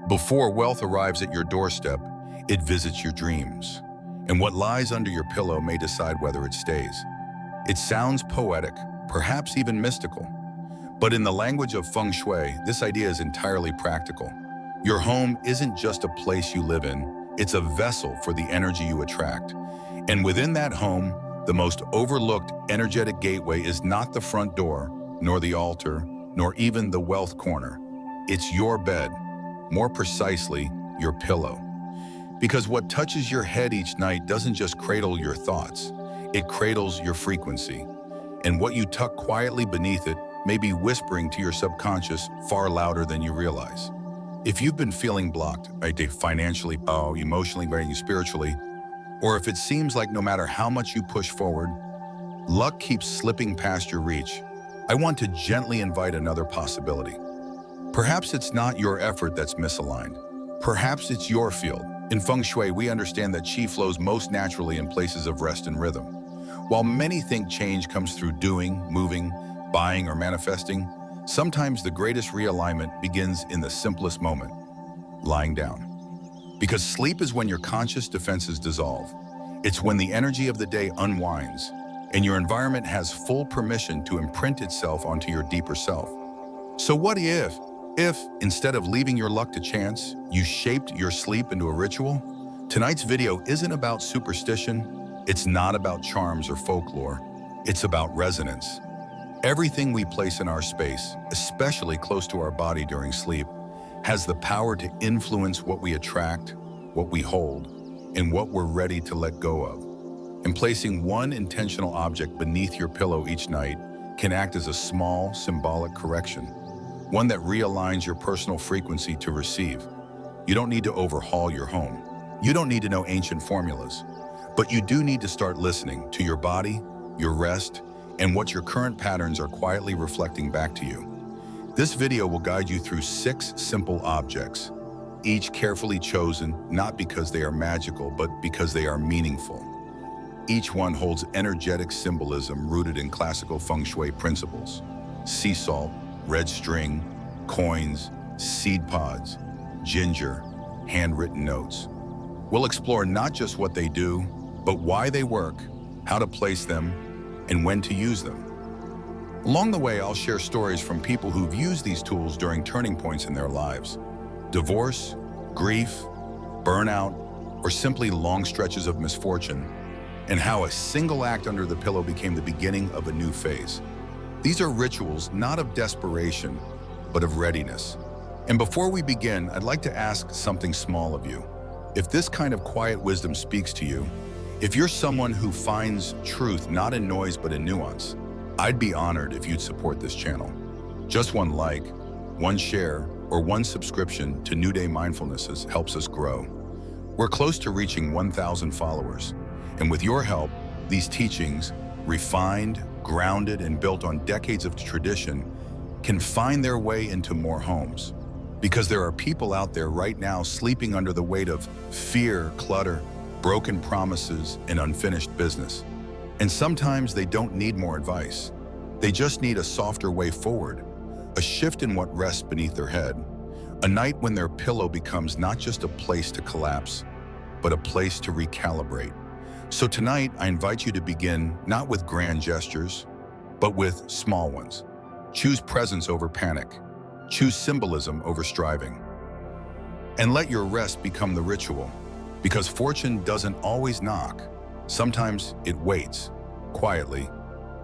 Before wealth arrives at your doorstep, it visits your dreams. And what lies under your pillow may decide whether it stays. It sounds poetic, perhaps even mystical. But in the language of feng shui, this idea is entirely practical. Your home isn't just a place you live in, it's a vessel for the energy you attract. And within that home, the most overlooked energetic gateway is not the front door, nor the altar, nor even the wealth corner. It's your bed, more precisely, your pillow. Because what touches your head each night doesn't just cradle your thoughts, it cradles your frequency. And what you tuck quietly beneath it may be whispering to your subconscious far louder than you realize. If you've been feeling blocked, financially, emotionally, spiritually, or if it seems like no matter how much you push forward, luck keeps slipping past your reach, I want to gently invite another possibility. Perhaps it's not your effort that's misaligned. Perhaps it's your field. In feng shui, we understand that qi flows most naturally in places of rest and rhythm. While many think change comes through doing, moving, buying, or manifesting, sometimes the greatest realignment begins in the simplest moment, lying down. Because sleep is when your conscious defenses dissolve. It's when the energy of the day unwinds, and your environment has full permission to imprint itself onto your deeper self. So what if, instead of leaving your luck to chance, you shaped your sleep into a ritual? Tonight's video isn't about superstition, it's not about charms or folklore, it's about resonance. Everything we place in our space, especially close to our body during sleep, has the power to influence what we attract, what we hold, and what we're ready to let go of. And placing one intentional object beneath your pillow each night can act as a small, symbolic correction, one that realigns your personal frequency to receive. You don't need to overhaul your home. You don't need to know ancient formulas, but you do need to start listening to your body, your rest, and what your current patterns are quietly reflecting back to you. This video will guide you through 6 simple objects, each carefully chosen not because they are magical, but because they are meaningful. Each one holds energetic symbolism rooted in classical feng shui principles: sea salt, red string, coins, seed pods, ginger, handwritten notes. We'll explore not just what they do, but why they work, how to place them, and when to use them. Along the way, I'll share stories from people who've used these tools during turning points in their lives: divorce, grief, burnout, or simply long stretches of misfortune, and how a single act under the pillow became the beginning of a new phase. These are rituals not of desperation, but of readiness. And before we begin, I'd like to ask something small of you. If this kind of quiet wisdom speaks to you, if you're someone who finds truth not in noise but in nuance, I'd be honored if you'd support this channel. Just one like, one share, or one subscription to New Day Mindfulness helps us grow. We're close to reaching 1,000 followers, and with your help, these teachings, refined, grounded, and built on decades of tradition, can find their way into more homes. Because there are people out there right now sleeping under the weight of fear, clutter, broken promises, and unfinished business. And sometimes they don't need more advice. They just need a softer way forward, a shift in what rests beneath their head, a night when their pillow becomes not just a place to collapse, but a place to recalibrate. So tonight, I invite you to begin not with grand gestures, but with small ones. Choose presence over panic. Choose symbolism over striving. And let your rest become the ritual, because fortune doesn't always knock. Sometimes it waits, quietly,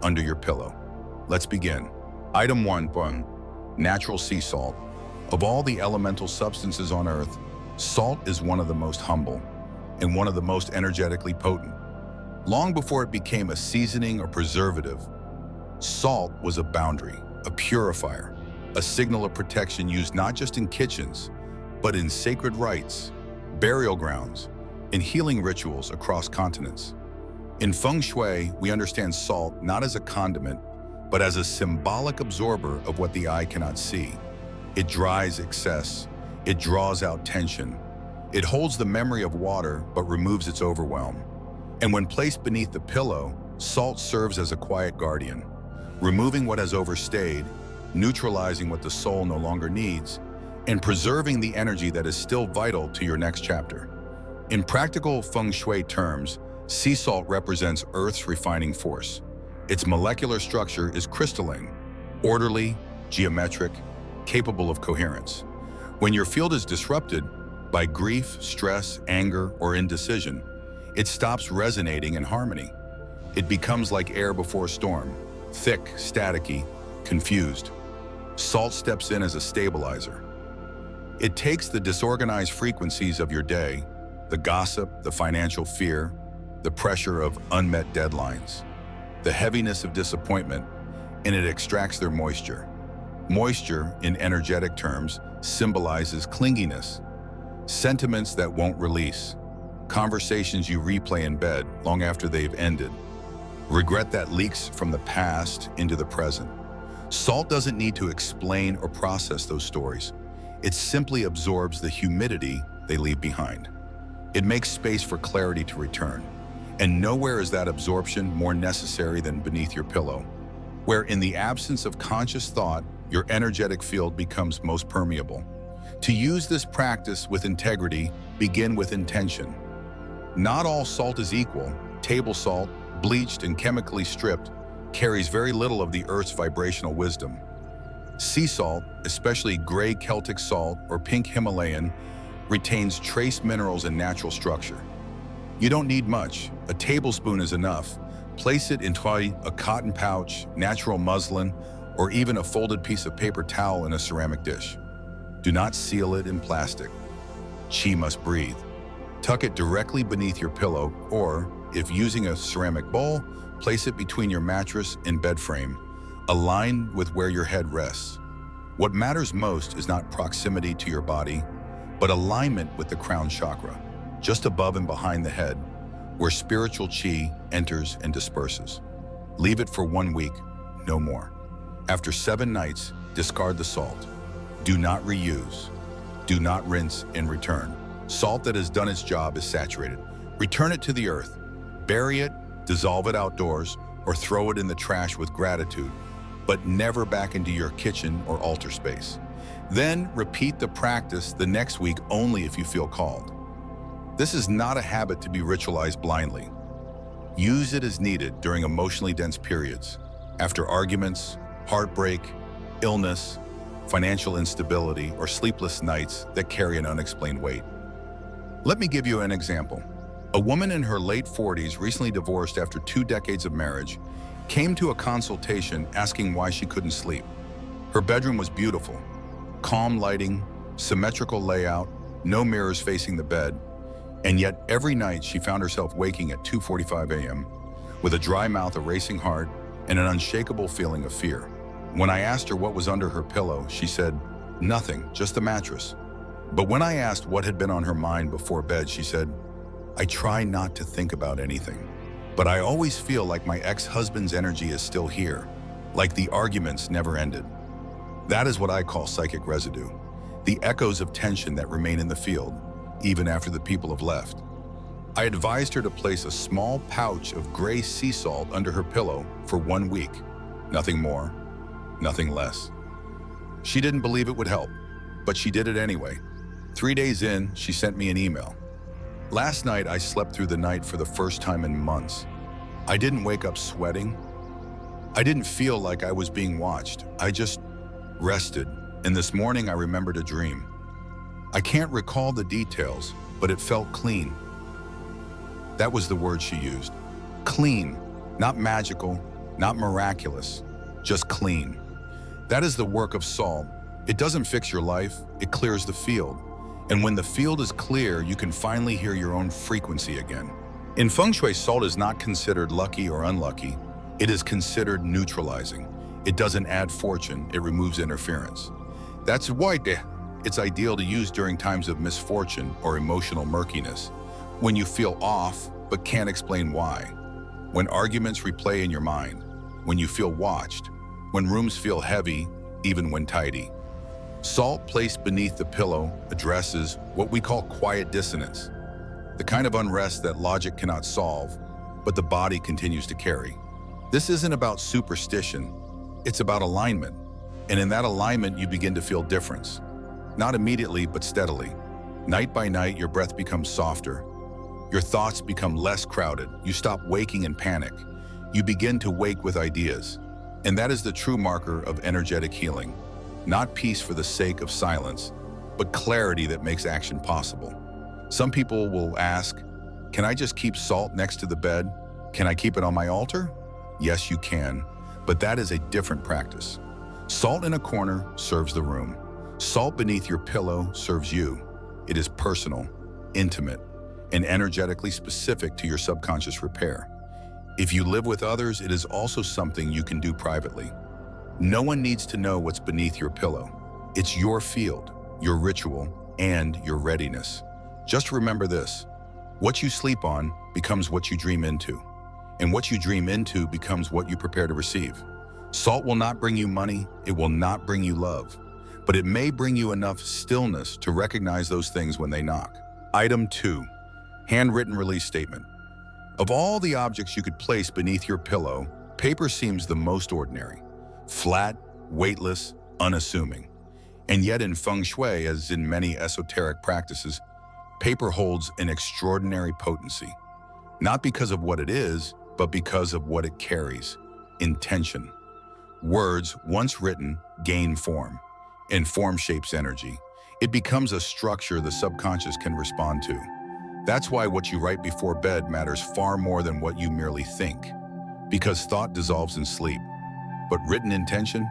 under your pillow. Let's begin. Item 1, natural sea salt. Of all the elemental substances on Earth, salt is one of the most humble and one of the most energetically potent. Long before it became a seasoning or preservative, salt was a boundary, a purifier, a signal of protection used not just in kitchens, but in sacred rites, burial grounds, and healing rituals across continents. In feng shui, we understand salt not as a condiment, but as a symbolic absorber of what the eye cannot see. It dries excess, it draws out tension, it holds the memory of water but removes its overwhelm. And when placed beneath the pillow, salt serves as a quiet guardian, removing what has overstayed, neutralizing what the soul no longer needs, and preserving the energy that is still vital to your next chapter. In practical feng shui terms, sea salt represents Earth's refining force. Its molecular structure is crystalline, orderly, geometric, capable of coherence. When your field is disrupted by grief, stress, anger, or indecision, it stops resonating in harmony. It becomes like air before a storm, thick, staticky, confused. Salt steps in as a stabilizer. It takes the disorganized frequencies of your day, the gossip, the financial fear, the pressure of unmet deadlines, the heaviness of disappointment, and it extracts their moisture. Moisture, in energetic terms, symbolizes clinginess, sentiments that won't release, conversations you replay in bed long after they've ended, regret that leaks from the past into the present. Salt doesn't need to explain or process those stories. It simply absorbs the humidity they leave behind. It makes space for clarity to return. And nowhere is that absorption more necessary than beneath your pillow, where in the absence of conscious thought, your energetic field becomes most permeable. To use this practice with integrity, begin with intention. Not all salt is equal. Table salt, bleached and chemically stripped, carries very little of the Earth's vibrational wisdom. Sea salt, especially gray Celtic salt or pink Himalayan, retains trace minerals and natural structure. You don't need much. A tablespoon is enough. Place it into a cotton pouch, natural muslin, or even a folded piece of paper towel in a ceramic dish. Do not seal it in plastic. Qi must breathe. Tuck it directly beneath your pillow, or, if using a ceramic bowl, place it between your mattress and bed frame, aligned with where your head rests. What matters most is not proximity to your body, but alignment with the crown chakra, just above and behind the head, where spiritual qi enters and disperses. Leave it for 1 week, no more. After 7 nights, discard the salt. Do not reuse. Do not rinse and return. Salt that has done its job is saturated. Return it to the earth. Bury it, dissolve it outdoors, or throw it in the trash with gratitude, but never back into your kitchen or altar space. Then repeat the practice the next week only if you feel called. This is not a habit to be ritualized blindly. Use it as needed during emotionally dense periods, after arguments, heartbreak, illness, financial instability, or sleepless nights that carry an unexplained weight. Let me give you an example. A woman in her late 40s, recently divorced after 2 decades of marriage, came to a consultation asking why she couldn't sleep. Her bedroom was beautiful. Calm lighting, symmetrical layout, no mirrors facing the bed, and yet every night she found herself waking at 2:45 a.m. with a dry mouth, a racing heart, and an unshakable feeling of fear. When I asked her what was under her pillow, she said, "Nothing, just the mattress." But when I asked what had been on her mind before bed, she said, "I try not to think about anything, but I always feel like my ex-husband's energy is still here, like the arguments never ended." That is what I call psychic residue, the echoes of tension that remain in the field, even after the people have left. I advised her to place a small pouch of gray sea salt under her pillow for 1 week. Nothing more, nothing less. She didn't believe it would help, but she did it anyway. 3 days in, she sent me an email. "Last night, I slept through the night for the first time in months. I didn't wake up sweating. I didn't feel like I was being watched. I just rested, and this morning I remembered a dream. I can't recall the details, but it felt clean." That was the word she used. Clean, not magical, not miraculous, just clean. That is the work of salt. It doesn't fix your life, it clears the field. And when the field is clear, you can finally hear your own frequency again. In feng shui, salt is not considered lucky or unlucky. It is considered neutralizing. It doesn't add fortune, it removes interference. That's why it's ideal to use during times of misfortune or emotional murkiness, when you feel off but can't explain why, when arguments replay in your mind, when you feel watched, when rooms feel heavy, even when tidy. Salt placed beneath the pillow addresses what we call quiet dissonance, the kind of unrest that logic cannot solve, but the body continues to carry. This isn't about superstition, it's about alignment. And in that alignment, you begin to feel difference. Not immediately, but steadily. Night by night, your breath becomes softer. Your thoughts become less crowded. You stop waking in panic. You begin to wake with ideas. And that is the true marker of energetic healing. Not peace for the sake of silence, but clarity that makes action possible. Some people will ask, can I just keep salt next to the bed? Can I keep it on my altar? Yes, you can, but that is a different practice. Salt in a corner serves the room. Salt beneath your pillow serves you. It is personal, intimate, and energetically specific to your subconscious repair. If you live with others, it is also something you can do privately. No one needs to know what's beneath your pillow. It's your field, your ritual, and your readiness. Just remember this: what you sleep on becomes what you dream into, and what you dream into becomes what you prepare to receive. Salt will not bring you money, it will not bring you love, but it may bring you enough stillness to recognize those things when they knock. Item 2, handwritten release statement. Of all the objects you could place beneath your pillow, paper seems the most ordinary. Flat, weightless, unassuming. And yet in feng shui, as in many esoteric practices, paper holds an extraordinary potency. Not because of what it is, but because of what it carries: intention. Words, once written, gain form, and form shapes energy. It becomes a structure the subconscious can respond to. That's why what you write before bed matters far more than what you merely think, because thought dissolves in sleep, but written intention,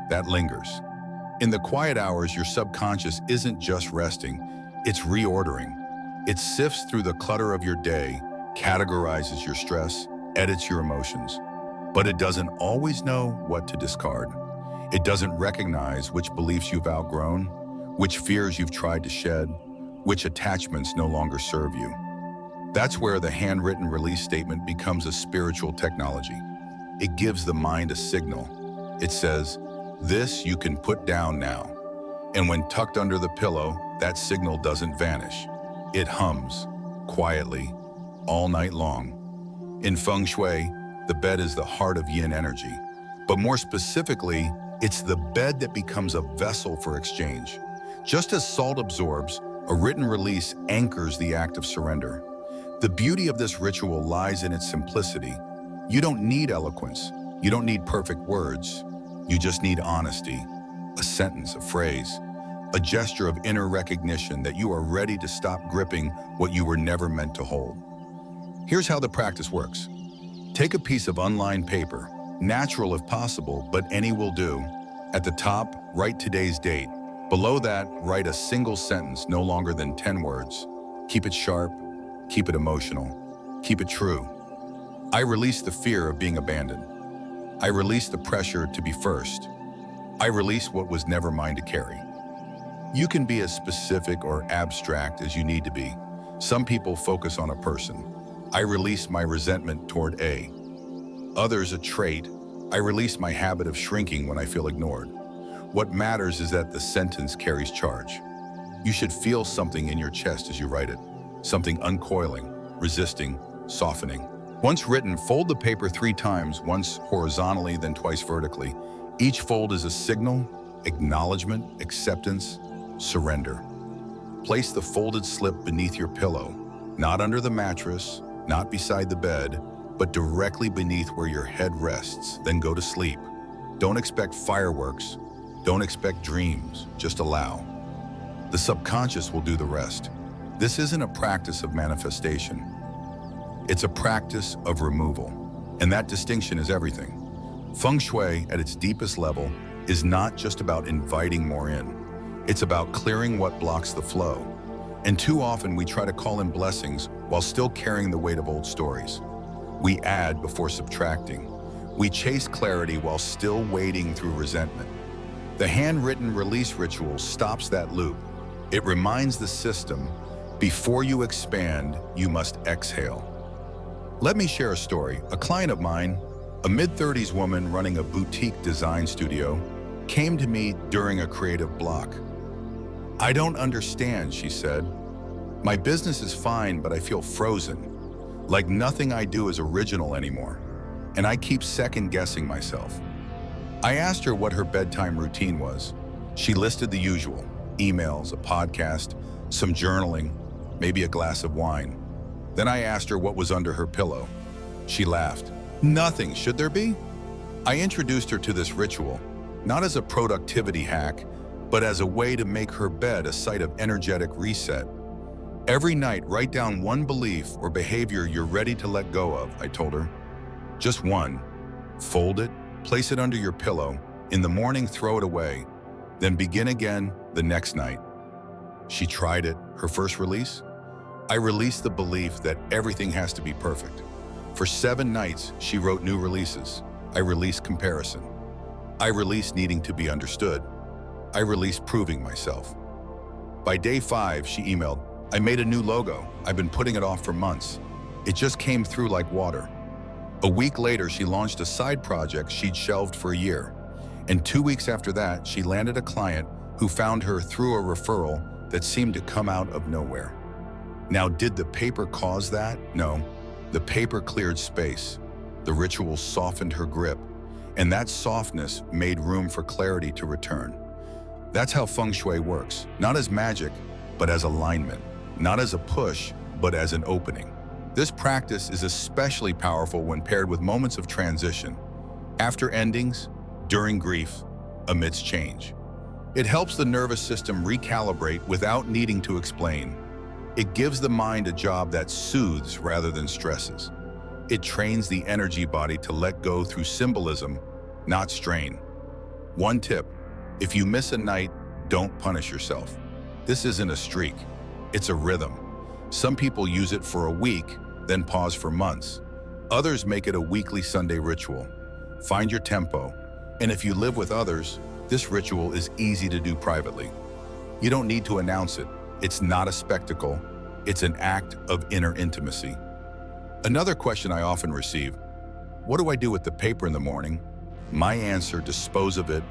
that lingers. In the quiet hours, your subconscious isn't just resting, it's reordering. It sifts through the clutter of your day, categorizes your stress, edits your emotions. But it doesn't always know what to discard. It doesn't recognize which beliefs you've outgrown, which fears you've tried to shed, which attachments no longer serve you. That's where the handwritten release statement becomes a spiritual technology. It gives the mind a signal. It says, this you can put down now. And when tucked under the pillow, that signal doesn't vanish. It hums, quietly, all night long. In feng shui, the bed is the heart of yin energy. But more specifically, it's the bed that becomes a vessel for exchange. Just as salt absorbs, a written release anchors the act of surrender. The beauty of this ritual lies in its simplicity. You don't need eloquence. You don't need perfect words. You just need honesty. A sentence, a phrase, a gesture of inner recognition that you are ready to stop gripping what you were never meant to hold. Here's how the practice works. Take a piece of unlined paper, natural if possible, but any will do. At the top, write today's date. Below that, write a single sentence, no longer than 10 words. Keep it sharp, keep it emotional, keep it true. I release the fear of being abandoned. I release the pressure to be first. I release what was never mine to carry. You can be as specific or abstract as you need to be. Some people focus on a person. I release my resentment toward A. Others a trait. I release my habit of shrinking when I feel ignored. What matters is that the sentence carries charge. You should feel something in your chest as you write it. Something uncoiling, resisting, softening. Once written, fold the paper 3 times, once horizontally, then twice vertically. Each fold is a signal, acknowledgement, acceptance, surrender. Place the folded slip beneath your pillow, not under the mattress, not beside the bed, but directly beneath where your head rests, then go to sleep. Don't expect fireworks. Don't expect dreams. Just allow. The subconscious will do the rest. This isn't a practice of manifestation. It's a practice of removal. And that distinction is everything. Feng Shui, at its deepest level, is not just about inviting more in. It's about clearing what blocks the flow. And too often we try to call in blessings while still carrying the weight of old stories. We add before subtracting. We chase clarity while still wading through resentment. The handwritten release ritual stops that loop. It reminds the system, before you expand, you must exhale. Let me share a story. A client of mine, a mid-30s woman running a boutique design studio, came to me during a creative block. I don't understand, she said. My business is fine, but I feel frozen. Like nothing I do is original anymore. And I keep second-guessing myself. I asked her what her bedtime routine was. She listed the usual: emails, a podcast, some journaling, maybe a glass of wine. Then I asked her what was under her pillow. She laughed. Nothing, should there be? I introduced her to this ritual, not as a productivity hack, but as a way to make her bed a site of energetic reset. Every night, write down one belief or behavior you're ready to let go of, I told her. Just one. Fold it, place it under your pillow. In the morning, throw it away. Then begin again the next night. She tried it. Her first release? I released the belief that everything has to be perfect. For 7 nights, she wrote new releases. I released comparison. I released needing to be understood. I released proving myself. By day 5, she emailed, I made a new logo. I've been putting it off for months. It just came through like water. A week later, she launched a side project she'd shelved for a year. And 2 weeks after that, she landed a client who found her through a referral that seemed to come out of nowhere. Now, did the paper cause that? No. The paper cleared space. The ritual softened her grip, and that softness made room for clarity to return. That's how feng shui works, not as magic, but as alignment, not as a push, but as an opening. This practice is especially powerful when paired with moments of transition, after endings, during grief, amidst change. It helps the nervous system recalibrate without needing to explain. It gives the mind a job that soothes rather than stresses. It trains the energy body to let go through symbolism, not strain. One tip, if you miss a night, don't punish yourself. This isn't a streak, it's a rhythm. Some people use it for a week, then pause for months. Others make it a weekly Sunday ritual. Find your tempo, and if you live with others, this ritual is easy to do privately. You don't need to announce it. It's not a spectacle, it's an act of inner intimacy. Another question I often receive, what do I do with the paper in the morning? My answer, dispose of it,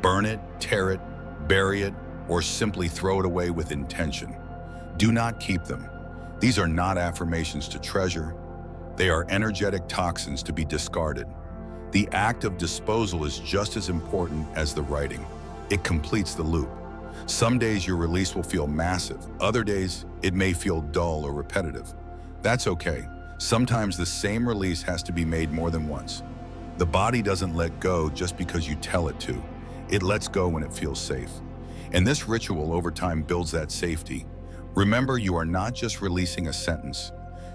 burn it, tear it, bury it, or simply throw it away with intention. Do not keep them. These are not affirmations to treasure. They are energetic toxins to be discarded. The act of disposal is just as important as the writing. It completes the loop. Some days your release will feel massive. Other days, it may feel dull or repetitive. That's okay. Sometimes the same release has to be made more than once. The body doesn't let go just because you tell it to. It lets go when it feels safe. And this ritual over time builds that safety. Remember, you are not just releasing a sentence.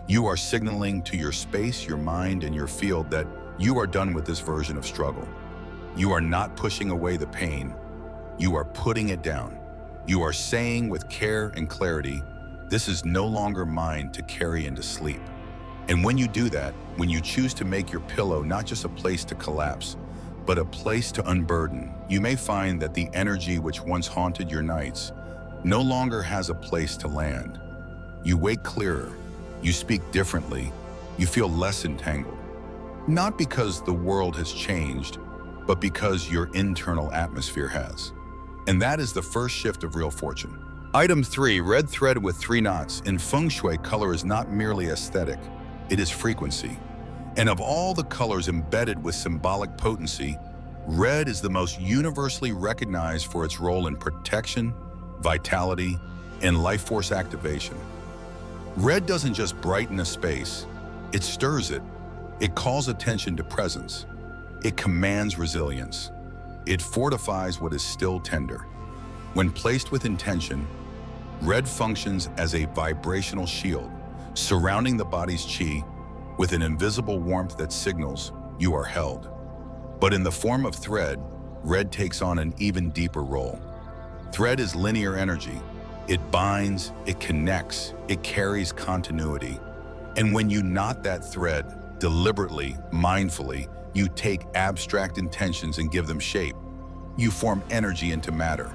You are signaling to your space, your mind, and your field that you are done with this version of struggle. You are not pushing away the pain. You are putting it down. You are saying with care and clarity, this is no longer mine to carry into sleep. And when you do that, when you choose to make your pillow not just a place to collapse, but a place to unburden, you may find that the energy which once haunted your nights no longer has a place to land. You wake clearer, you speak differently, you feel less entangled. Not because the world has changed, but because your internal atmosphere has. And that is the first shift of real fortune. Item 3, red thread with 3 knots. In feng shui, color is not merely aesthetic, it is frequency. And of all the colors embedded with symbolic potency, red is the most universally recognized for its role in protection, vitality, and life force activation. Red doesn't just brighten a space, it stirs it. It calls attention to presence. It commands resilience. It fortifies what is still tender. When placed with intention, red functions as a vibrational shield, surrounding the body's chi with an invisible warmth that signals you are held. But in the form of thread, red takes on an even deeper role. Thread is linear energy. It binds, it connects, it carries continuity. And when you knot that thread, deliberately, mindfully, you take abstract intentions and give them shape. You form energy into matter.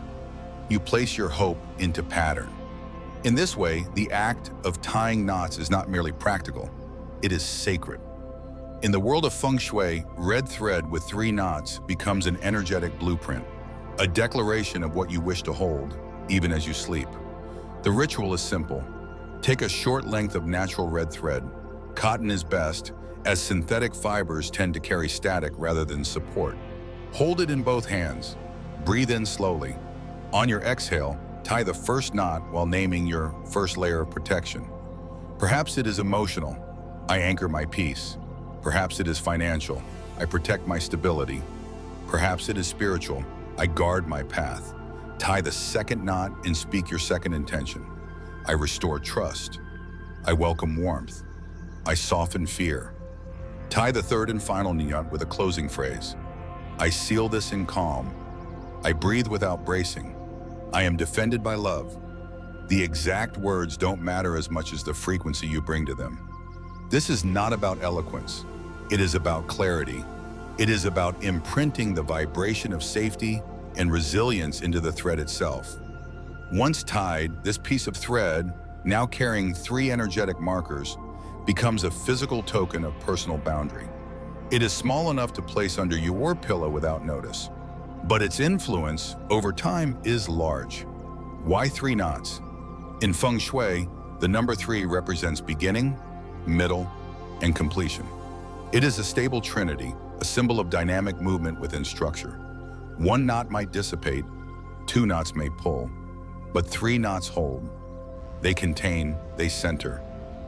You place your hope into pattern. In this way, the act of tying knots is not merely practical, it is sacred. In the world of feng shui, red thread with 3 knots becomes an energetic blueprint, a declaration of what you wish to hold, even as you sleep. The ritual is simple. Take a short length of natural red thread. Cotton is best, as synthetic fibers tend to carry static rather than support. Hold it in both hands. Breathe in slowly. On your exhale, Tie the first knot while naming your first layer of protection. Perhaps it is emotional. I anchor my peace. Perhaps it is financial. I protect my stability. Perhaps it is spiritual. I guard my path. Tie the second knot and speak your second intention. I restore trust. I welcome warmth. I soften fear. Tie the third and final knot with a closing phrase. I seal this in calm. I breathe without bracing. I am defended by love. The exact words don't matter as much as the frequency you bring to them. This is not about eloquence. It is about clarity. It is about imprinting the vibration of safety and resilience into the thread itself. Once tied, this piece of thread, now carrying 3 energetic markers, becomes a physical token of personal boundary. It is small enough to place under your pillow without notice, but its influence over time is large. Why 3 knots? In Feng Shui, the number 3 represents beginning, middle, and completion. It is a stable trinity, a symbol of dynamic movement within structure. 1 knot might dissipate, 2 knots may pull, but 3 knots hold. They contain, they center.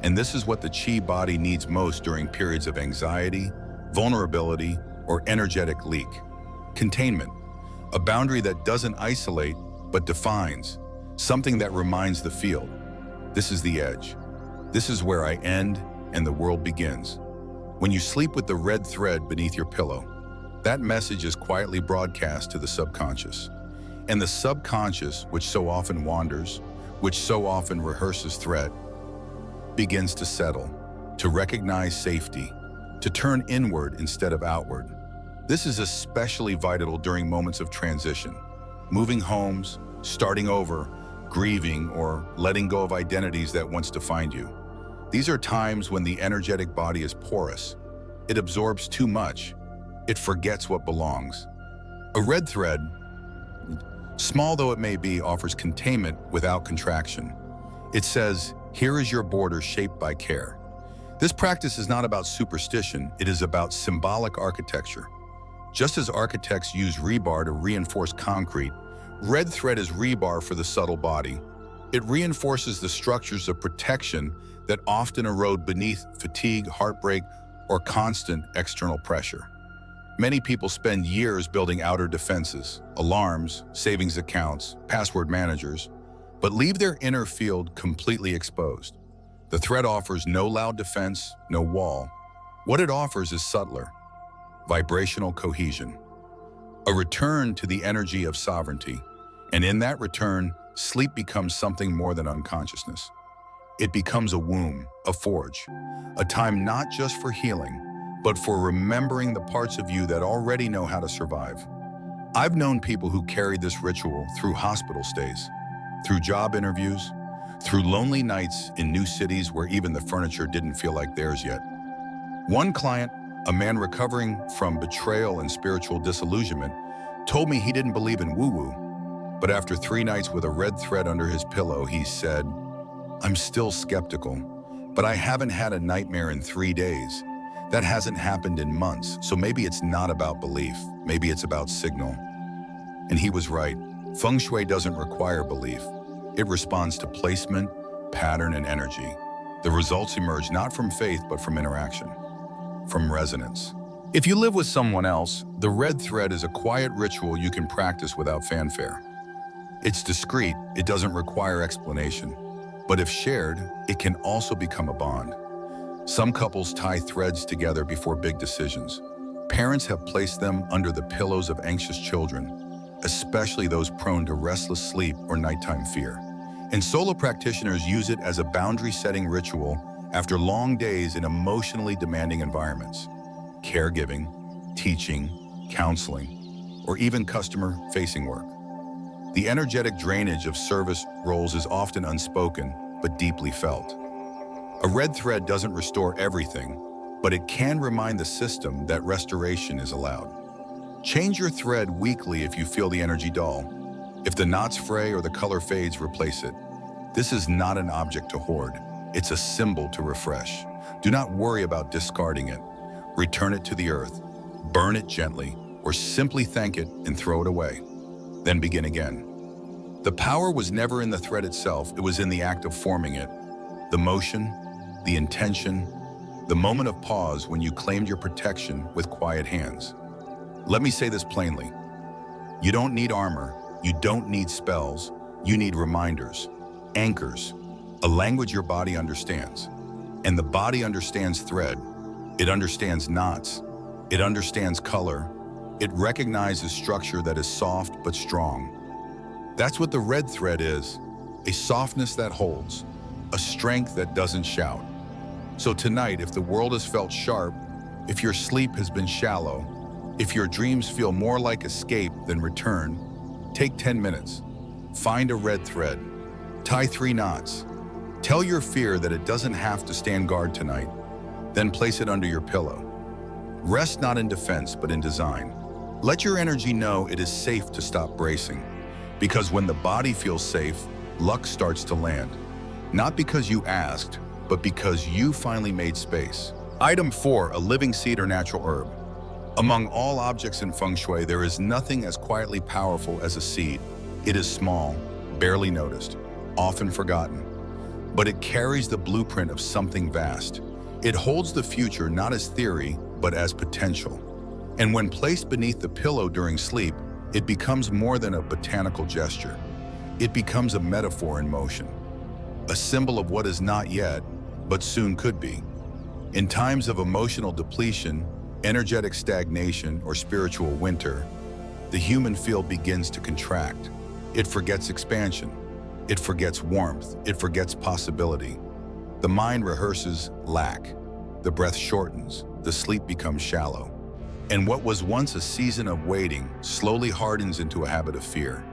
And this is what the Qi body needs most during periods of anxiety, vulnerability, or energetic leak. Containment, a boundary that doesn't isolate, but defines, something that reminds the field. This is the edge. This is where I end and the world begins. When you sleep with the red thread beneath your pillow, that message is quietly broadcast to the subconscious. And the subconscious, which so often wanders, which so often rehearses threat, begins to settle, to recognize safety, to turn inward instead of outward. This is especially vital during moments of transition, moving homes, starting over, grieving, or letting go of identities that once defined you. These are times when the energetic body is porous. It absorbs too much. It forgets what belongs. A red thread, small though it may be, offers containment without contraction. It says, here is your border shaped by care. This practice is not about superstition, it is about symbolic architecture. Just as architects use rebar to reinforce concrete, red thread is rebar for the subtle body. It reinforces the structures of protection that often erode beneath fatigue, heartbreak, or constant external pressure. Many people spend years building outer defenses, alarms, savings accounts, password managers, but leave their inner field completely exposed. The thread offers no loud defense, no wall. What it offers is subtler, vibrational cohesion, a return to the energy of sovereignty. And in that return, sleep becomes something more than unconsciousness. It becomes a womb, a forge, a time not just for healing, but for remembering the parts of you that already know how to survive. I've known people who carried this ritual through hospital stays, through job interviews, through lonely nights in new cities where even the furniture didn't feel like theirs yet. One client, a man recovering from betrayal and spiritual disillusionment, told me he didn't believe in woo-woo, but after 3 nights with a red thread under his pillow, he said, I'm still skeptical, but I haven't had a nightmare in 3 days. That hasn't happened in months, so maybe it's not about belief, maybe it's about signal. And he was right. Feng Shui doesn't require belief. It responds to placement, pattern, and energy. The results emerge not from faith, but from interaction, from resonance. If you live with someone else, the red thread is a quiet ritual you can practice without fanfare. It's discreet, it doesn't require explanation. But if shared, it can also become a bond. Some couples tie threads together before big decisions. Parents have placed them under the pillows of anxious children, especially those prone to restless sleep or nighttime fear. And solo practitioners use it as a boundary-setting ritual after long days in emotionally demanding environments. Caregiving, teaching, counseling, or even customer-facing work. The energetic drainage of service roles is often unspoken, but deeply felt. A red thread doesn't restore everything, but it can remind the system that restoration is allowed. Change your thread weekly if you feel the energy dull. If the knots fray or the color fades, replace it. This is not an object to hoard. It's a symbol to refresh. Do not worry about discarding it. Return it to the earth, burn it gently, or simply thank it and throw it away. Then begin again. The power was never in the thread itself, it was in the act of forming it. The motion, the intention, the moment of pause when you claimed your protection with quiet hands. Let me say this plainly. You don't need armor, you don't need spells, you need reminders, anchors, a language your body understands. And the body understands thread, it understands knots, it understands color, it recognizes structure that is soft but strong. That's what the red thread is, a softness that holds, a strength that doesn't shout. So tonight, if the world has felt sharp, if your sleep has been shallow, if your dreams feel more like escape than return, take 10 minutes. Find a red thread. Tie 3 knots. Tell your fear that it doesn't have to stand guard tonight. Then place it under your pillow. Rest not in defense, but in design. Let your energy know it is safe to stop bracing. Because when the body feels safe, luck starts to land. Not because you asked, but because you finally made space. Item 4, a living seed or natural herb. Among all objects in feng shui, there is nothing as quietly powerful as a seed. It is small, barely noticed, often forgotten. But it carries the blueprint of something vast. It holds the future not as theory, but as potential. And when placed beneath the pillow during sleep, it becomes more than a botanical gesture. It becomes a metaphor in motion, a symbol of what is not yet, but soon could be. In times of emotional depletion, energetic stagnation, or spiritual winter, the human field begins to contract. It forgets expansion. It forgets warmth. It forgets possibility. The mind rehearses lack. The breath shortens. The sleep becomes shallow. And what was once a season of waiting slowly hardens into a habit of fear.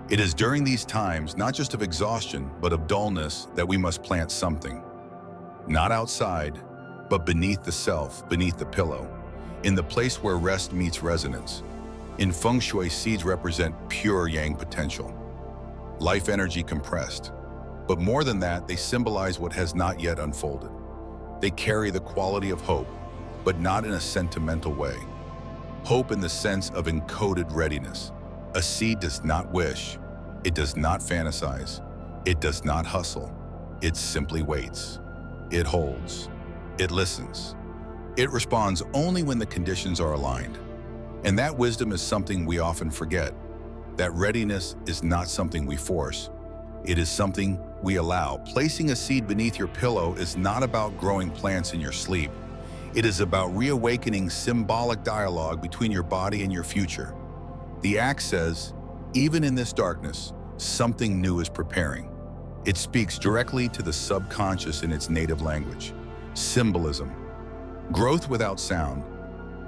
It is during these times, not just of exhaustion, but of dullness, that we must plant something. Not outside, but beneath the self, beneath the pillow, in the place where rest meets resonance. In feng shui, seeds represent pure yang potential, life energy compressed. But more than that, they symbolize what has not yet unfolded. They carry the quality of hope, but not in a sentimental way. Hope in the sense of encoded readiness. A seed does not wish, it does not fantasize, it does not hustle, it simply waits. It holds, it listens. It responds only when the conditions are aligned. And that wisdom is something we often forget. That readiness is not something we force, it is something we allow. Placing a seed beneath your pillow is not about growing plants in your sleep. It is about reawakening symbolic dialogue between your body and your future. The act says, even in this darkness, something new is preparing. It speaks directly to the subconscious in its native language. Symbolism. Growth without sound.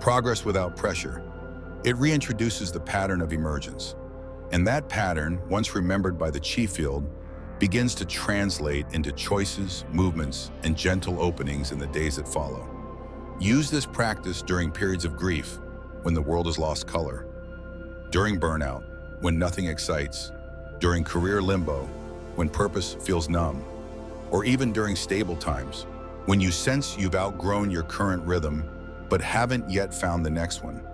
Progress without pressure. It reintroduces the pattern of emergence. And that pattern, once remembered by the chi field, begins to translate into choices, movements, and gentle openings in the days that follow. Use this practice during periods of grief, when the world has lost color, during burnout, when nothing excites, during career limbo, when purpose feels numb, or even during stable times, when you sense you've outgrown your current rhythm, but haven't yet found the next one.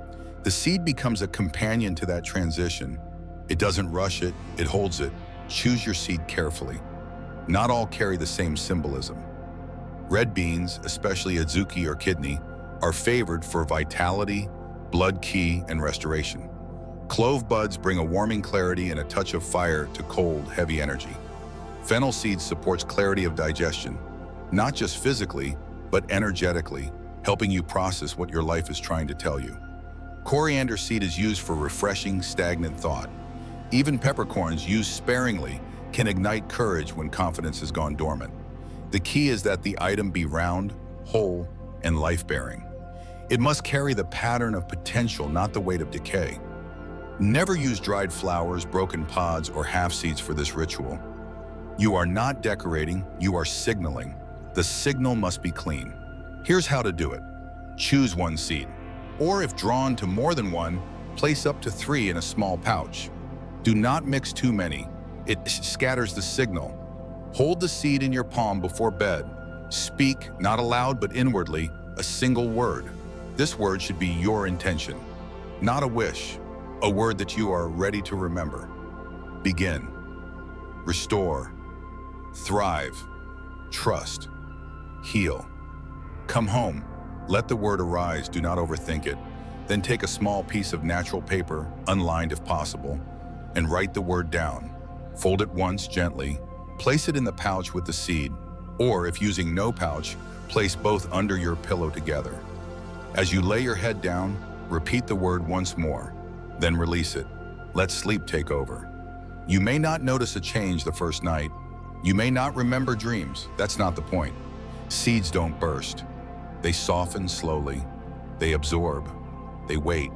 The seed becomes a companion to that transition. It doesn't rush it, it holds it. Choose your seed carefully. Not all carry the same symbolism. Red beans, especially adzuki or kidney, are favored for vitality, blood qi, and restoration. Clove buds bring a warming clarity and a touch of fire to cold, heavy energy. Fennel seed supports clarity of digestion, not just physically, but energetically, helping you process what your life is trying to tell you. Coriander seed is used for refreshing, stagnant thought. Even peppercorns, used sparingly, can ignite courage when confidence has gone dormant. The key is that the item be round, whole, and life-bearing. It must carry the pattern of potential, not the weight of decay. Never use dried flowers, broken pods, or half seeds for this ritual. You are not decorating, you are signaling. The signal must be clean. Here's how to do it. Choose one seed. Or if drawn to more than one, place up to 3 in a small pouch. Do not mix too many. It scatters the signal. Hold the seed in your palm before bed. Speak, not aloud but inwardly, a single word. This word should be your intention, not a wish, a word that you are ready to remember. Begin. restore, thrive, trust, heal. Come home. Let the word arise. Do not overthink it. Then take a small piece of natural paper, unlined if possible, and write the word down. Fold it once gently. Place it in the pouch with the seed, or if using no pouch, place both under your pillow together. As you lay your head down, repeat the word once more, then release it. Let sleep take over. You may not notice a change the first night. You may not remember dreams. That's not the point. Seeds don't burst. They soften slowly. They absorb. They wait.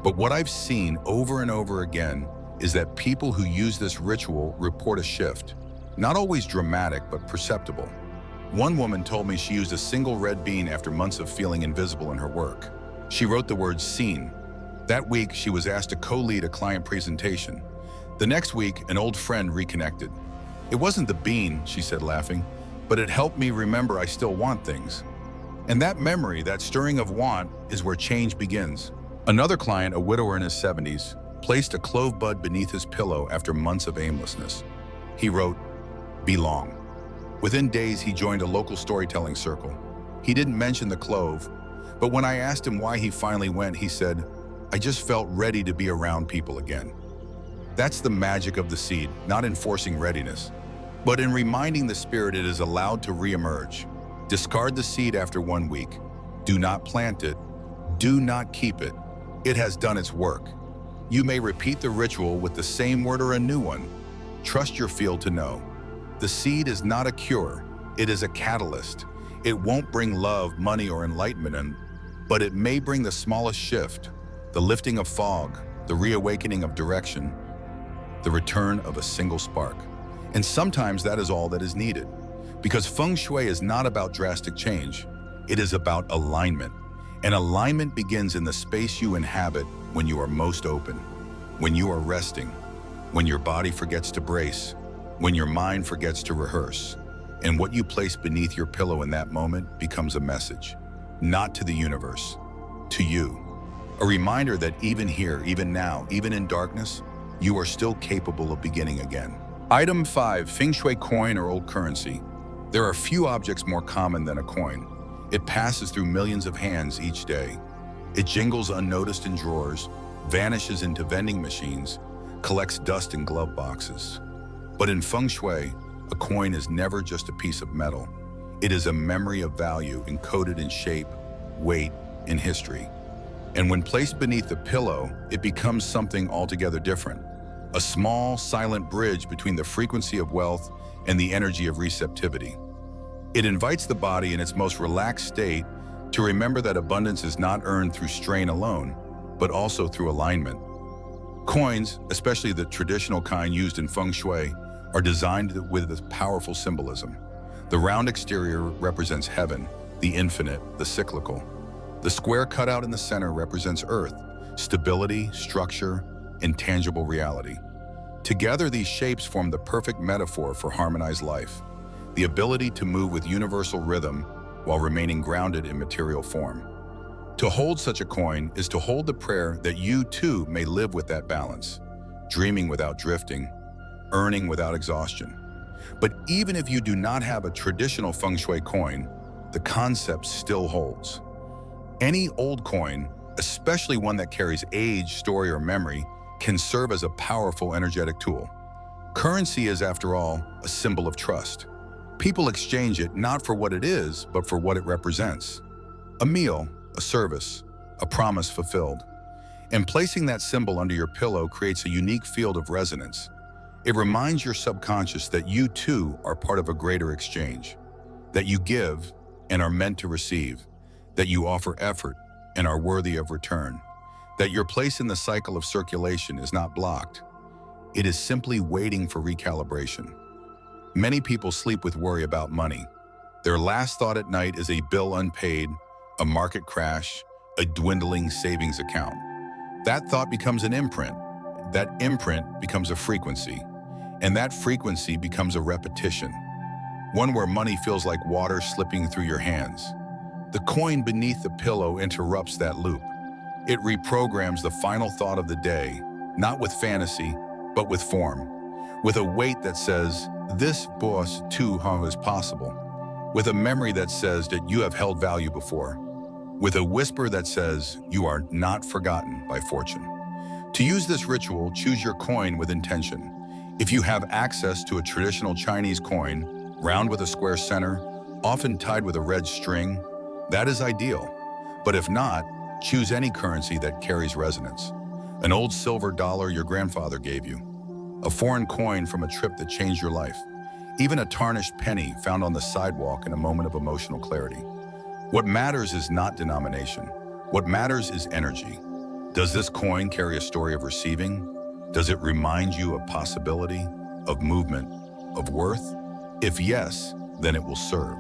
But what I've seen over and over again is that people who use this ritual report a shift. Not always dramatic, but perceptible. One woman told me she used a single red bean after months of feeling invisible in her work. She wrote the word seen. That week, she was asked to co-lead a client presentation. The next week, an old friend reconnected. It wasn't the bean, she said, laughing, but it helped me remember I still want things. And that memory, that stirring of want, is where change begins. Another client, a widower in his 70s, placed a clove bud beneath his pillow after months of aimlessness. He wrote, "Belong." Within days, he joined a local storytelling circle. He didn't mention the clove, but when I asked him why he finally went, he said, "I just felt ready to be around people again." That's the magic of the seed, not in forcing readiness, but in reminding the spirit it is allowed to reemerge. Discard the seed after 1 week. Do not plant it. Do not keep it. It has done its work. You may repeat the ritual with the same word or a new one. Trust your field to know. The seed is not a cure. It is a catalyst. It won't bring love, money, or enlightenment in, but it may bring the smallest shift, the lifting of fog, the reawakening of direction, the return of a single spark. And sometimes that is all that is needed. Because feng shui is not about drastic change. It is about alignment. And alignment begins in the space you inhabit when you are most open, when you are resting, when your body forgets to brace, when your mind forgets to rehearse. And what you place beneath your pillow in that moment becomes a message, not to the universe, to you. A reminder that even here, even now, even in darkness, you are still capable of beginning again. Item 5, feng shui coin or old currency. There are few objects more common than a coin. It passes through millions of hands each day. It jingles unnoticed in drawers, vanishes into vending machines, collects dust in glove boxes. But in feng shui, a coin is never just a piece of metal. It is a memory of value encoded in shape, weight, and history. And when placed beneath the pillow, it becomes something altogether different. A small, silent bridge between the frequency of wealth and the energy of receptivity. It invites the body in its most relaxed state to remember that abundance is not earned through strain alone, but also through alignment. Coins, especially the traditional kind used in feng shui, are designed with a powerful symbolism. The round exterior represents heaven, the infinite, the cyclical. The square cutout in the center represents earth, stability, structure, and tangible reality. Together, these shapes form the perfect metaphor for harmonized life, the ability to move with universal rhythm while remaining grounded in material form. To hold such a coin is to hold the prayer that you too may live with that balance, dreaming without drifting, earning without exhaustion. But even if you do not have a traditional feng shui coin, the concept still holds. Any old coin, especially one that carries age, story, or memory, can serve as a powerful energetic tool. Currency is, after all, a symbol of trust. People exchange it not for what it is, but for what it represents. A meal, a service, a promise fulfilled. And placing that symbol under your pillow creates a unique field of resonance. It reminds your subconscious that you too are part of a greater exchange, that you give and are meant to receive, that you offer effort and are worthy of return, that your place in the cycle of circulation is not blocked. It is simply waiting for recalibration. Many people sleep with worry about money. Their last thought at night is a bill unpaid, a market crash, a dwindling savings account. That thought becomes an imprint. That imprint becomes a frequency. And that frequency becomes a repetition. One where money feels like water slipping through your hands. The coin beneath the pillow interrupts that loop. It reprograms the final thought of the day, not with fantasy, but with form. with a weight that says, this boss too how is possible, with a memory that says that you have held value before, with a whisper that says you are not forgotten by fortune. To use this ritual, choose your coin with intention. If you have access to a traditional Chinese coin, round with a square center, often tied with a red string, that is ideal. But if not, choose any currency that carries resonance. An old silver dollar your grandfather gave you, a foreign coin from a trip that changed your life, even a tarnished penny found on the sidewalk in a moment of emotional clarity. What matters is not denomination. What matters is energy. Does this coin carry a story of receiving? Does it remind you of possibility, of movement, of worth? If yes, then it will serve.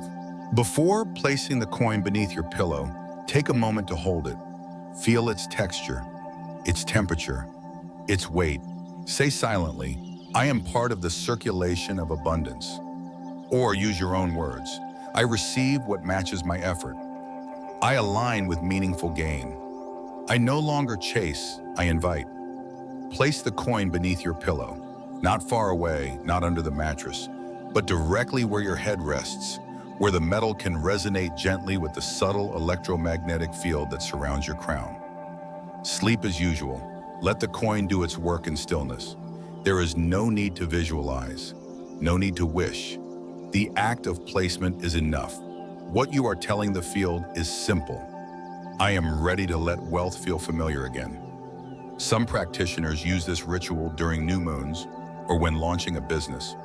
Before placing the coin beneath your pillow, take a moment to hold it. Feel its texture, its temperature, its weight. Say silently, I am part of the circulation of abundance. Or use your own words. I receive what matches my effort. I align with meaningful gain. I no longer chase, I invite. Place the coin beneath your pillow, not far away, not under the mattress, but directly where your head rests, where the metal can resonate gently with the subtle electromagnetic field that surrounds your crown. Sleep as usual. Let the coin do its work in stillness. There is no need to visualize, no need to wish. The act of placement is enough. What you are telling the field is simple. I am ready to let wealth feel familiar again. Some practitioners use this ritual during new moons, or when launching a business,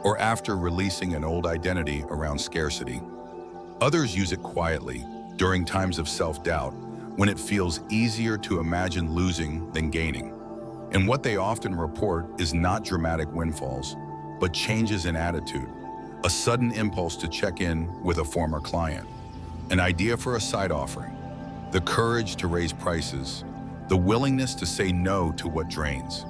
or after releasing an old identity around scarcity. Others use it quietly, during times of self-doubt, when it feels easier to imagine losing than gaining. And what they often report is not dramatic windfalls, but changes in attitude, a sudden impulse to check in with a former client, an idea for a side offering, the courage to raise prices, the willingness to say no to what drains.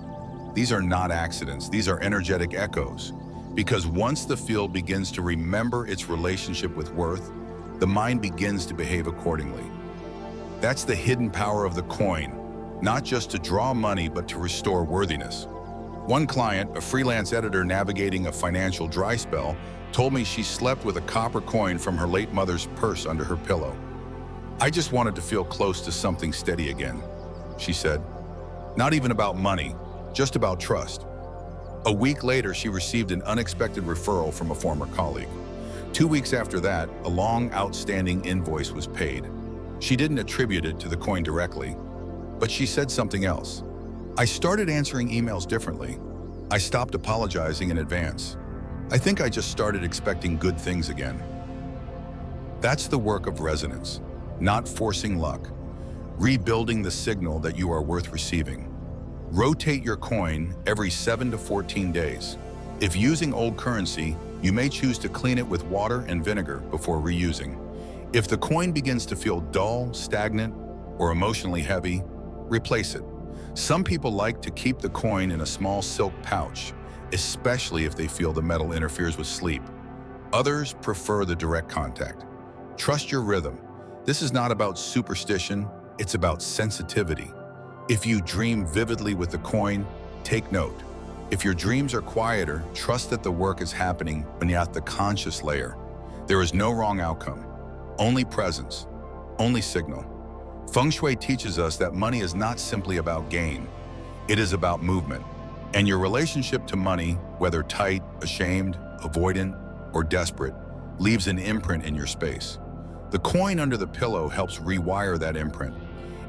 These are not accidents, these are energetic echoes, because once the field begins to remember its relationship with worth, the mind begins to behave accordingly. That's the hidden power of the coin, not just to draw money, but to restore worthiness. One client, a freelance editor navigating a financial dry spell, told me she slept with a copper coin from her late mother's purse under her pillow. I just wanted to feel close to something steady again, she said. Not even about money, just about trust. A week later, she received an unexpected referral from a former colleague. 2 weeks after that, a long outstanding invoice was paid. She didn't attribute it to the coin directly, but she said something else. I started answering emails differently. I stopped apologizing in advance. I think I just started expecting good things again. That's the work of resonance, not forcing luck, rebuilding the signal that you are worth receiving. Rotate your coin every 7 to 14 days. If using old currency, you may choose to clean it with water and vinegar before reusing. If the coin begins to feel dull, stagnant, or emotionally heavy, replace it. Some people like to keep the coin in a small silk pouch, especially if they feel the metal interferes with sleep. Others prefer the direct contact. Trust your rhythm. This is not about superstition, it's about sensitivity. If you dream vividly with the coin, take note. If your dreams are quieter, trust that the work is happening beneath the conscious layer. There is no wrong outcome, only presence, only signal. Feng Shui teaches us that money is not simply about gain, it is about movement. And your relationship to money, whether tight, ashamed, avoidant, or desperate, leaves an imprint in your space. The coin under the pillow helps rewire that imprint.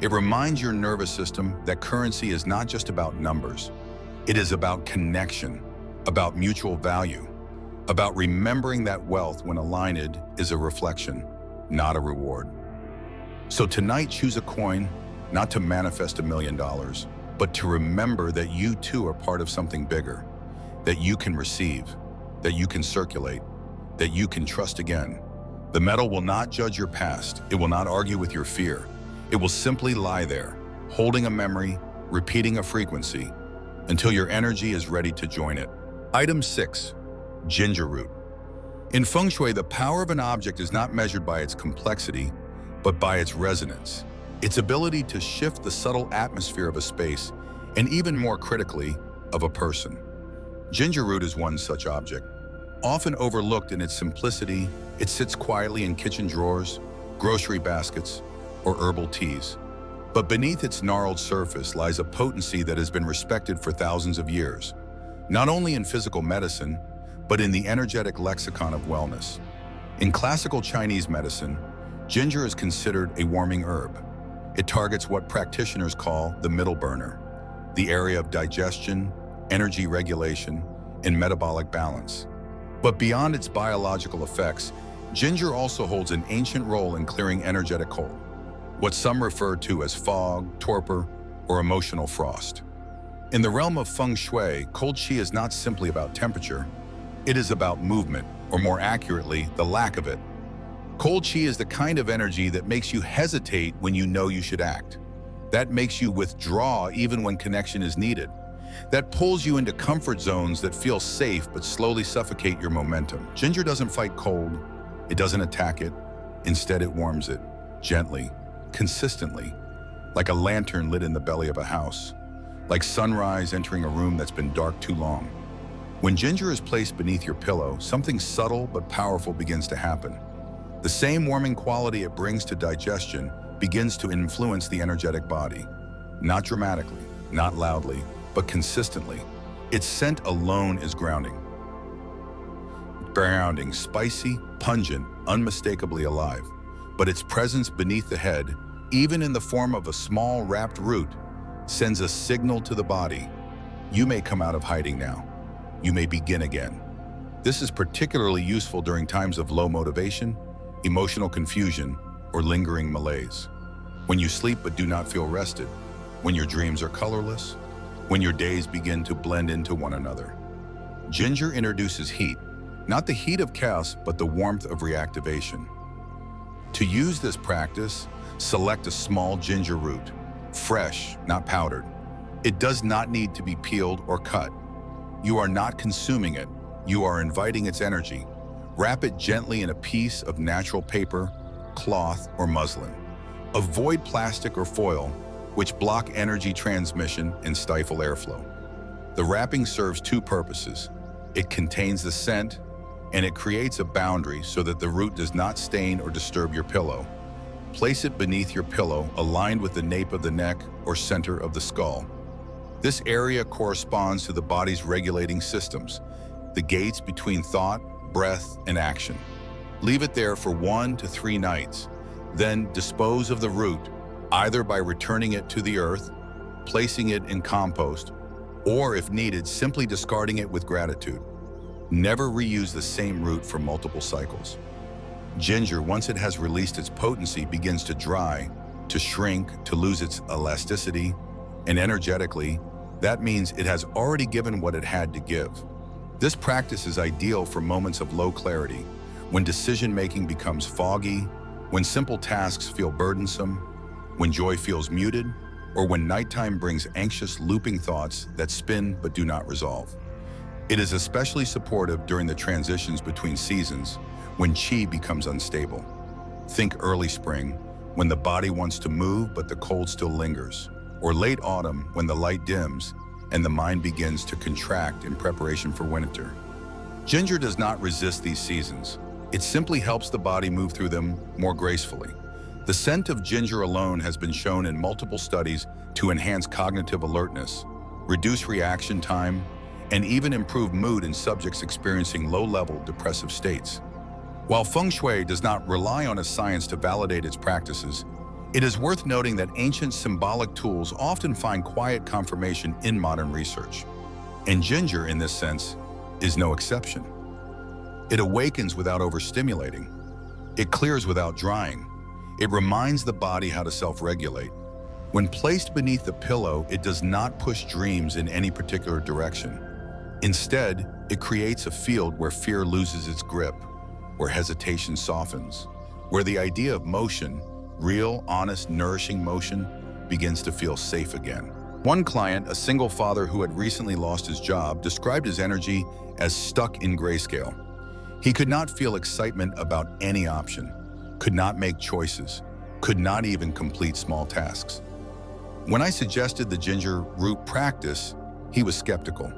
It reminds your nervous system that currency is not just about numbers. It is about connection, about mutual value, about remembering that wealth, when aligned, is a reflection, not a reward. So tonight, choose a coin, not to manifest $1 million, but to remember that you too are part of something bigger, that you can receive, that you can circulate, that you can trust again. The metal will not judge your past. It will not argue with your fear. It will simply lie there, holding a memory, repeating a frequency, until your energy is ready to join it. Item 6, ginger root. In Feng Shui, the power of an object is not measured by its complexity, but by its resonance, its ability to shift the subtle atmosphere of a space, and even more critically, of a person. Ginger root is one such object. Often overlooked in its simplicity, it sits quietly in kitchen drawers, grocery baskets, or herbal teas. But beneath its gnarled surface lies a potency that has been respected for thousands of years, not only in physical medicine, but in the energetic lexicon of wellness. In classical Chinese medicine, ginger is considered a warming herb. It targets what practitioners call the middle burner, the area of digestion, energy regulation, and metabolic balance. But beyond its biological effects, ginger also holds an ancient role in clearing energetic cold, what some refer to as fog, torpor, or emotional frost. In the realm of feng shui, cold qi is not simply about temperature. It is about movement, or more accurately, the lack of it. Cold qi is the kind of energy that makes you hesitate when you know you should act. That makes you withdraw even when connection is needed. That pulls you into comfort zones that feel safe but slowly suffocate your momentum. Ginger doesn't fight cold. It doesn't attack it. Instead, it warms it, gently, consistently, like a lantern lit in the belly of a house, like sunrise entering a room that's been dark too long. When ginger is placed beneath your pillow, something subtle but powerful begins to happen. The same warming quality it brings to digestion begins to influence the energetic body. Not dramatically, not loudly, but consistently. Its scent alone is grounding. Grounding, spicy, pungent, unmistakably alive. But its presence beneath the head, even in the form of a small wrapped root, sends a signal to the body. You may come out of hiding now. You may begin again. This is particularly useful during times of low motivation, emotional confusion, or lingering malaise. When you sleep but do not feel rested, when your dreams are colorless, when your days begin to blend into one another. Ginger introduces heat, not the heat of chaos, but the warmth of reactivation. To use this practice, select a small ginger root, fresh, not powdered. It does not need to be peeled or cut. You are not consuming it, you are inviting its energy. Wrap it gently in a piece of natural paper, cloth, or muslin. Avoid plastic or foil, which block energy transmission and stifle airflow. The wrapping serves two purposes. It contains the scent, and it creates a boundary so that the root does not stain or disturb your pillow. Place it beneath your pillow, aligned with the nape of the neck or center of the skull. This area corresponds to the body's regulating systems, the gates between thought, breath, and action. Leave it there for 1 to 3 nights. Then dispose of the root, either by returning it to the earth, placing it in compost, or if needed, simply discarding it with gratitude. Never reuse the same root for multiple cycles. Ginger, once it has released its potency, begins to dry, to shrink, to lose its elasticity, and energetically, that means it has already given what it had to give. This practice is ideal for moments of low clarity, when decision-making becomes foggy, when simple tasks feel burdensome, when joy feels muted, or when nighttime brings anxious, looping thoughts that spin but do not resolve. It is especially supportive during the transitions between seasons, when qi becomes unstable. Think early spring, when the body wants to move but the cold still lingers, or late autumn, when the light dims and the mind begins to contract in preparation for winter. Ginger does not resist these seasons. It simply helps the body move through them more gracefully. The scent of ginger alone has been shown in multiple studies to enhance cognitive alertness, reduce reaction time, and even improve mood in subjects experiencing low-level depressive states. While feng shui does not rely on a science to validate its practices, it is worth noting that ancient symbolic tools often find quiet confirmation in modern research. And ginger, in this sense, is no exception. It awakens without overstimulating. It clears without drying. It reminds the body how to self-regulate. When placed beneath the pillow, it does not push dreams in any particular direction. Instead, it creates a field where fear loses its grip, where hesitation softens, where the idea of motion, real, honest, nourishing motion, begins to feel safe again. One client, a single father who had recently lost his job, described his energy as stuck in grayscale. He could not feel excitement about any option, could not make choices, could not even complete small tasks. When I suggested the ginger root practice, he was skeptical.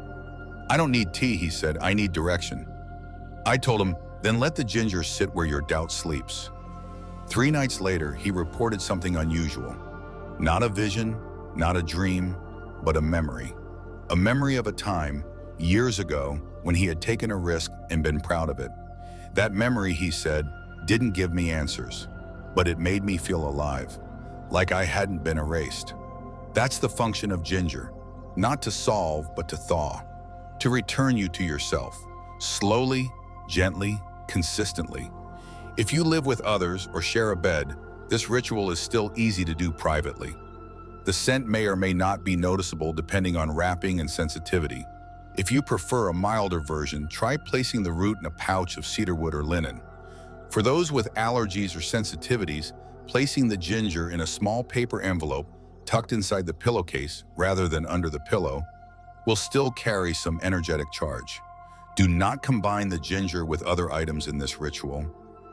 "I don't need tea," he said, "I need direction." I told him, "Then let the ginger sit where your doubt sleeps." 3 nights later, he reported something unusual. Not a vision, not a dream, but a memory. A memory of a time, years ago, when he had taken a risk and been proud of it. That memory, he said, didn't give me answers, but it made me feel alive, like I hadn't been erased. That's the function of ginger, not to solve, but to thaw, to return you to yourself, slowly, gently, consistently. If you live with others or share a bed, this ritual is still easy to do privately. The scent may or may not be noticeable depending on wrapping and sensitivity. If you prefer a milder version, try placing the root in a pouch of cedarwood or linen. For those with allergies or sensitivities, placing the ginger in a small paper envelope tucked inside the pillowcase rather than under the pillow will still carry some energetic charge. Do not combine the ginger with other items in this ritual.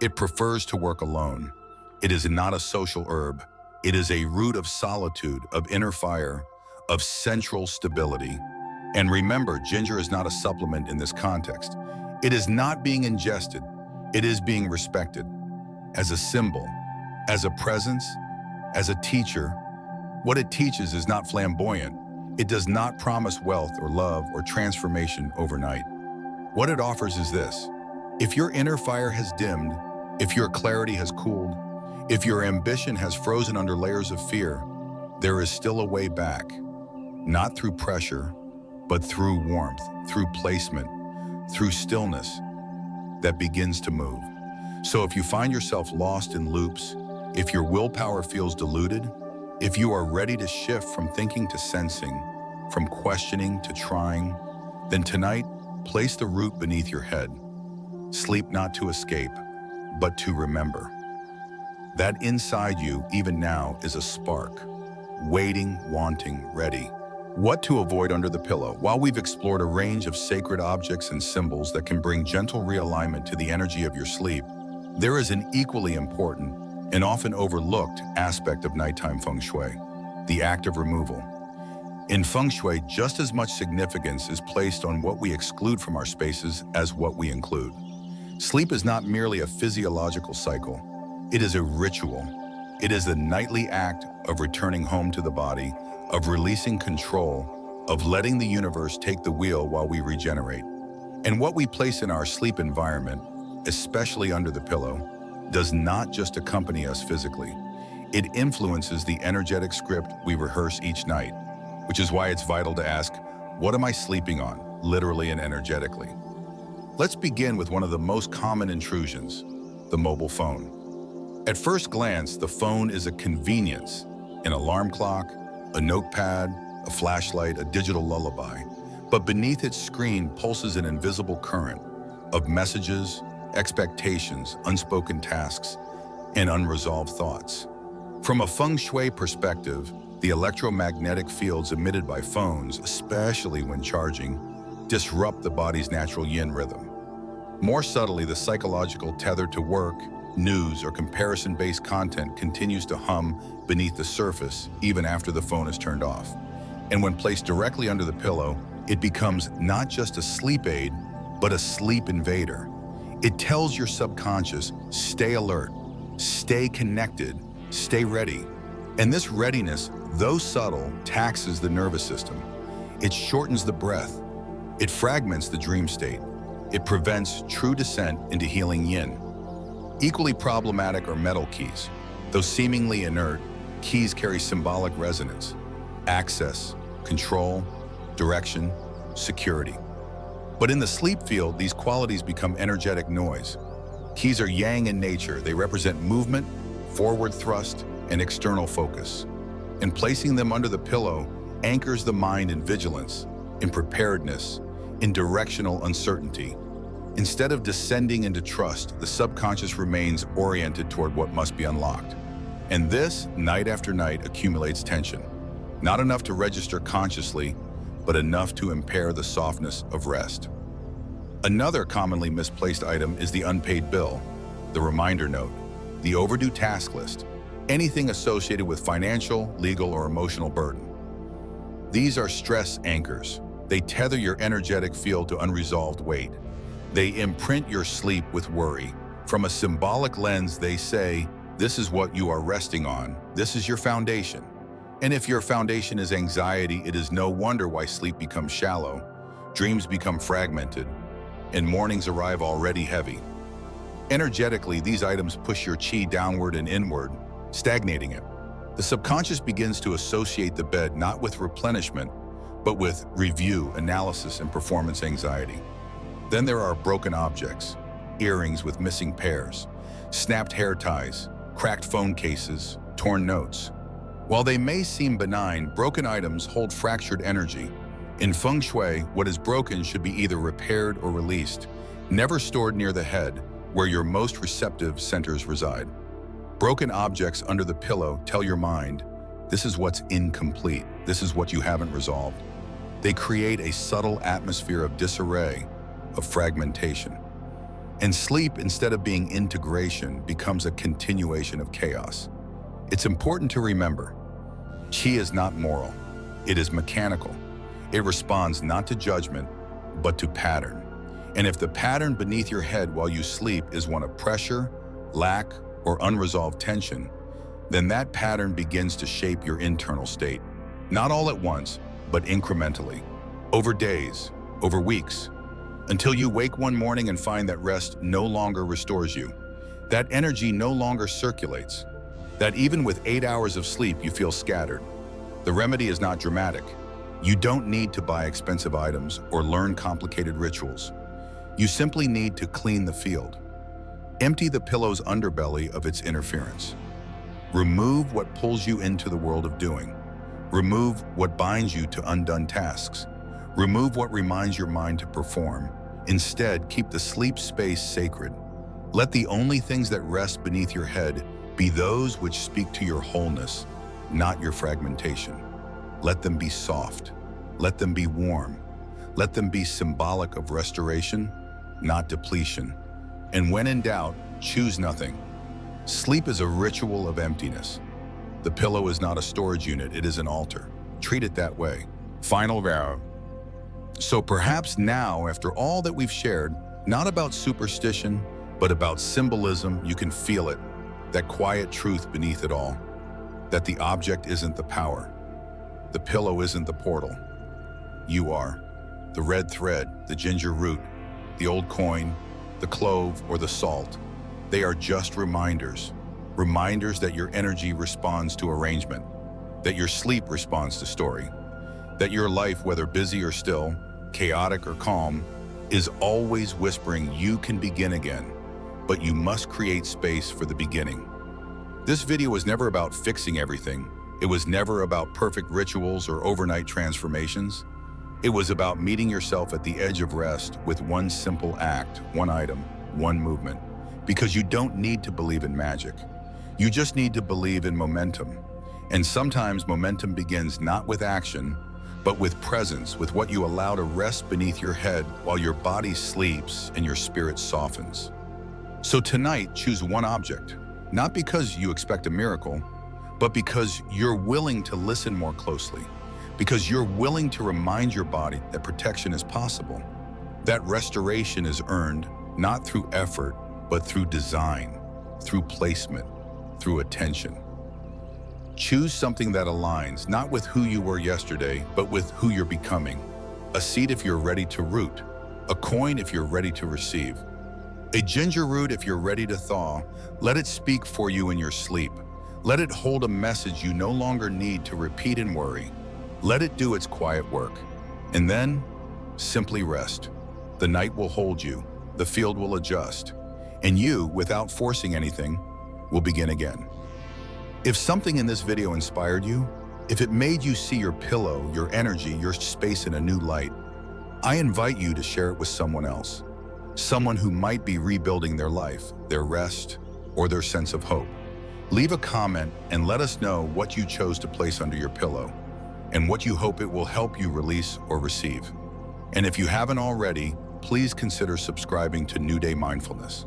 It prefers to work alone. It is not a social herb. It is a root of solitude, of inner fire, of central stability. And remember, ginger is not a supplement in this context. It is not being ingested. It is being respected as a symbol, as a presence, as a teacher. What it teaches is not flamboyant. It does not promise wealth or love or transformation overnight. What it offers is this: if your inner fire has dimmed, if your clarity has cooled, if your ambition has frozen under layers of fear, there is still a way back. Not through pressure, but through warmth, through placement, through stillness that begins to move. So if you find yourself lost in loops, if your willpower feels diluted, if you are ready to shift from thinking to sensing, from questioning to trying, then tonight, place the root beneath your head. Sleep not to escape, but to remember. That inside you, even now, is a spark, waiting, wanting, ready. What to avoid under the pillow? While we've explored a range of sacred objects and symbols that can bring gentle realignment to the energy of your sleep, there is an equally important and often overlooked aspect of nighttime feng shui: the act of removal. In feng shui, just as much significance is placed on what we exclude from our spaces as what we include. Sleep is not merely a physiological cycle. It is a ritual. It is the nightly act of returning home to the body, of releasing control, of letting the universe take the wheel while we regenerate. And what we place in our sleep environment, especially under the pillow, does not just accompany us physically. It influences the energetic script we rehearse each night, which is why it's vital to ask, what am I sleeping on, literally and energetically? Let's begin with one of the most common intrusions, the mobile phone. At first glance, the phone is a convenience: an alarm clock, a notepad, a flashlight, a digital lullaby. But beneath its screen pulses an invisible current of messages, expectations, unspoken tasks, and unresolved thoughts. From a feng shui perspective, the electromagnetic fields emitted by phones, especially when charging, disrupt the body's natural yin rhythm. More subtly, the psychological tether to work, news, or comparison-based content continues to hum beneath the surface even after the phone is turned off. And when placed directly under the pillow, it becomes not just a sleep aid, but a sleep invader. It tells your subconscious, stay alert, stay connected, stay ready. And this readiness, though subtle, taxes the nervous system. It shortens the breath. It fragments the dream state. It prevents true descent into healing yin. Equally problematic are metal keys. Though seemingly inert, keys carry symbolic resonance: access, control, direction, security. But in the sleep field, these qualities become energetic noise. Keys are yang in nature. They represent movement, forward thrust, and external focus. And placing them under the pillow anchors the mind in vigilance, in preparedness, in directional uncertainty. Instead of descending into trust, the subconscious remains oriented toward what must be unlocked. And this, night after night, accumulates tension. Not enough to register consciously, but enough to impair the softness of rest. Another commonly misplaced item is the unpaid bill, the reminder note, the overdue task list, anything associated with financial, legal, or emotional burden. These are stress anchors. They tether your energetic field to unresolved weight. They imprint your sleep with worry. From a symbolic lens, they say, this is what you are resting on. This is your foundation. And if your foundation is anxiety, it is no wonder why sleep becomes shallow, dreams become fragmented, and mornings arrive already heavy. Energetically, these items push your chi downward and inward, stagnating it. The subconscious begins to associate the bed not with replenishment, but with review, analysis, and performance anxiety. Then there are broken objects, earrings with missing pairs, snapped hair ties, cracked phone cases, torn notes. While they may seem benign, broken items hold fractured energy. In feng shui, what is broken should be either repaired or released, never stored near the head, where your most receptive centers reside. Broken objects under the pillow tell your mind, this is what's incomplete, this is what you haven't resolved. They create a subtle atmosphere of disarray, of fragmentation. And sleep, instead of being integration, becomes a continuation of chaos. It's important to remember, qi is not moral, it is mechanical. It responds not to judgment, but to pattern. And if the pattern beneath your head while you sleep is one of pressure, lack, or unresolved tension, then that pattern begins to shape your internal state. Not all at once, but incrementally, over days, over weeks, until you wake one morning and find that rest no longer restores you, that energy no longer circulates, that even with 8 hours of sleep you feel scattered. The remedy is not dramatic. You don't need to buy expensive items or learn complicated rituals. You simply need to clean the field. Empty the pillow's underbelly of its interference. Remove what pulls you into the world of doing. Remove what binds you to undone tasks. Remove what reminds your mind to perform. Instead, keep the sleep space sacred. Let the only things that rest beneath your head be those which speak to your wholeness, not your fragmentation. Let them be soft. Let them be warm. Let them be symbolic of restoration, not depletion. And when in doubt, choose nothing. Sleep is a ritual of emptiness. The pillow is not a storage unit, it is an altar. Treat it that way. Final vow. So perhaps now, after all that we've shared, not about superstition, but about symbolism, you can feel it, that quiet truth beneath it all, that the object isn't the power, the pillow isn't the portal. You are. The red thread, the ginger root, the old coin, the clove, or the salt. They are just reminders. Reminders that your energy responds to arrangement, that your sleep responds to story, that your life, whether busy or still, chaotic or calm, is always whispering you can begin again, but you must create space for the beginning. This video was never about fixing everything. It was never about perfect rituals or overnight transformations. It was about meeting yourself at the edge of rest with one simple act, one item, one movement. Because you don't need to believe in magic. You just need to believe in momentum. And sometimes momentum begins not with action, but with presence, with what you allow to rest beneath your head while your body sleeps and your spirit softens. So tonight, choose one object, not because you expect a miracle, but because you're willing to listen more closely, because you're willing to remind your body that protection is possible, that restoration is earned not through effort, but through design, through placement, through attention. Choose something that aligns not with who you were yesterday, but with who you're becoming. A seed if you're ready to root, a coin if you're ready to receive, a ginger root if you're ready to thaw. Let it speak for you in your sleep. Let it hold a message you no longer need to repeat and worry. Let it do its quiet work. And then, simply rest. The night will hold you, the field will adjust, and you, without forcing anything, will begin again. If something in this video inspired you, if it made you see your pillow, your energy, your space in a new light, I invite you to share it with someone else. Someone who might be rebuilding their life, their rest, or their sense of hope. Leave a comment and let us know what you chose to place under your pillow and what you hope it will help you release or receive. And if you haven't already, please consider subscribing to New Day Mindfulness.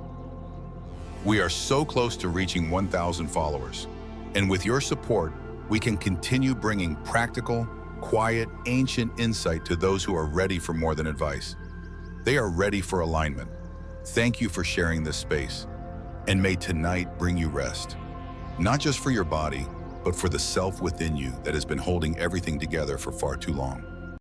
We are so close to reaching 1,000 followers. And with your support, we can continue bringing practical, quiet, ancient insight to those who are ready for more than advice. They are ready for alignment. Thank you for sharing this space. And may tonight bring you rest, not just for your body, but for the self within you that has been holding everything together for far too long.